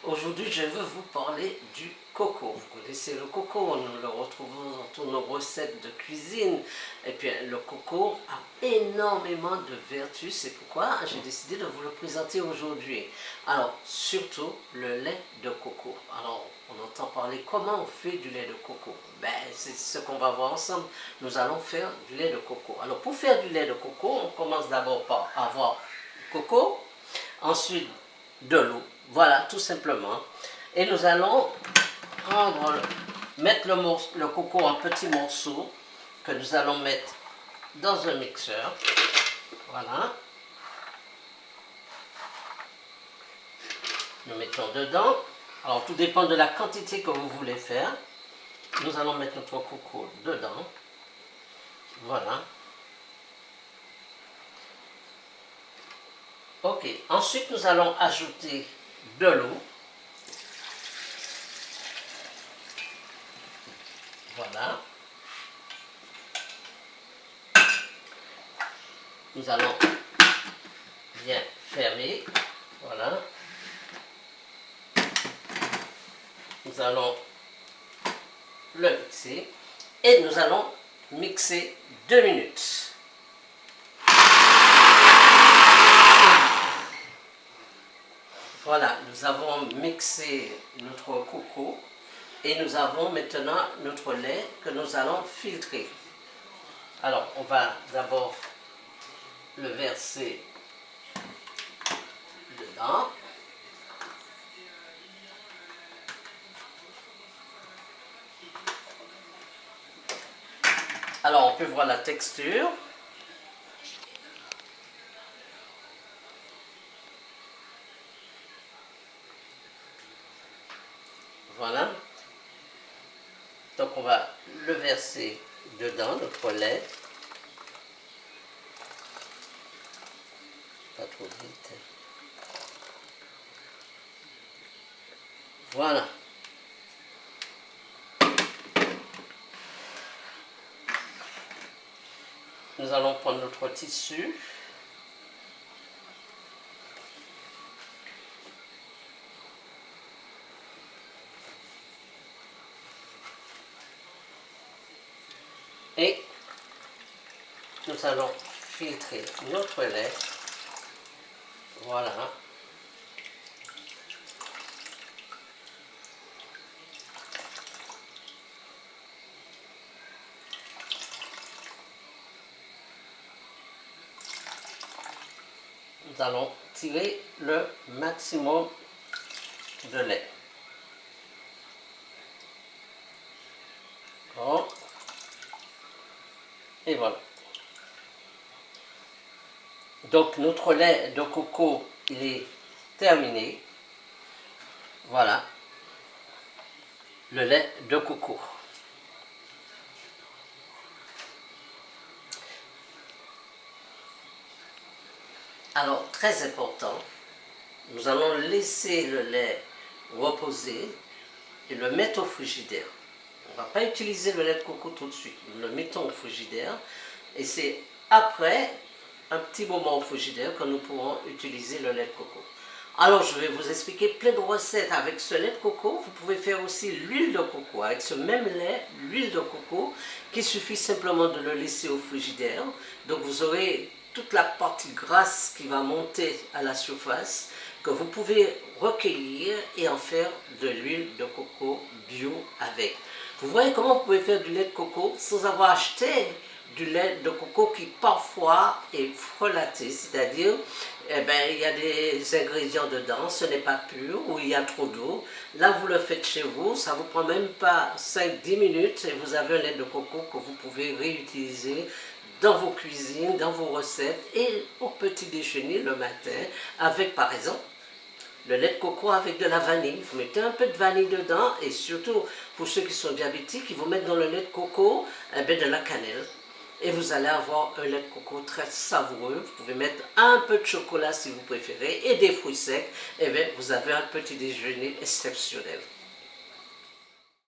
Aujourd'hui, je veux vous parler du coco. Vous connaissez le coco, nous le retrouvons dans toutes nos recettes de cuisine. Et puis, le coco a énormément de vertus. C'est pourquoi j'ai décidé de vous le présenter aujourd'hui. Alors, surtout le lait de coco. Alors, on entend parler comment on fait du lait de coco. Ben, c'est ce qu'on va voir ensemble. Nous allons faire du lait de coco. Alors, pour faire du lait de coco, on commence d'abord par avoir du coco. Ensuite, de l'eau. Voilà, tout simplement. Et nous allons mettre le coco en petits morceaux que nous allons mettre dans un mixeur. Voilà. Nous mettons dedans. Alors, tout dépend de la quantité que vous voulez faire. Nous allons mettre notre coco dedans. Voilà. Ok. Ensuite, nous allons ajouter de l'eau. Voilà. Nous allons bien fermer. Voilà. Nous allons le mixer. Et nous allons mixer 2 minutes. Voilà, nous avons mixé notre coco et nous avons maintenant notre lait que nous allons filtrer. Alors, on va d'abord le verser dedans. Alors, on peut voir la texture. Voilà. Donc, on va le verser dedans, notre lait. Pas trop vite. Voilà. Nous allons prendre notre tissu. Et nous allons filtrer notre lait. Voilà. Nous allons tirer le maximum de lait. Bon. Et voilà. Donc notre lait de coco, il est terminé. Voilà. Le lait de coco. Alors, très important, nous allons laisser le lait reposer et le mettre au frigidaire. On ne va pas utiliser le lait de coco tout de suite. Nous le mettons au frigidaire et c'est après un petit moment au frigidaire que nous pourrons utiliser le lait de coco. Alors, je vais vous expliquer plein de recettes avec ce lait de coco. Vous pouvez faire aussi l'huile de coco. Avec ce même lait, l'huile de coco, qu'il suffit simplement de le laisser au frigidaire. Donc, vous aurez toute la partie grasse qui va monter à la surface, que vous pouvez recueillir et en faire de l'huile de coco bio avec. Vous voyez comment vous pouvez faire du lait de coco sans avoir acheté du lait de coco qui parfois est frelaté, c'est-à-dire il y a des ingrédients dedans, ce n'est pas pur ou il y a trop d'eau. Là, vous le faites chez vous, ça ne vous prend même pas 5-10 minutes et vous avez un lait de coco que vous pouvez réutiliser dans vos cuisines, dans vos recettes et au petit déjeuner le matin avec par exemple le lait de coco avec de la vanille. Vous mettez un peu de vanille dedans et surtout pour ceux qui sont diabétiques, ils vont mettre dans le lait de coco de la cannelle. Et vous allez avoir un lait de coco très savoureux. Vous pouvez mettre un peu de chocolat si vous préférez et des fruits secs. Et bien, vous avez un petit déjeuner exceptionnel.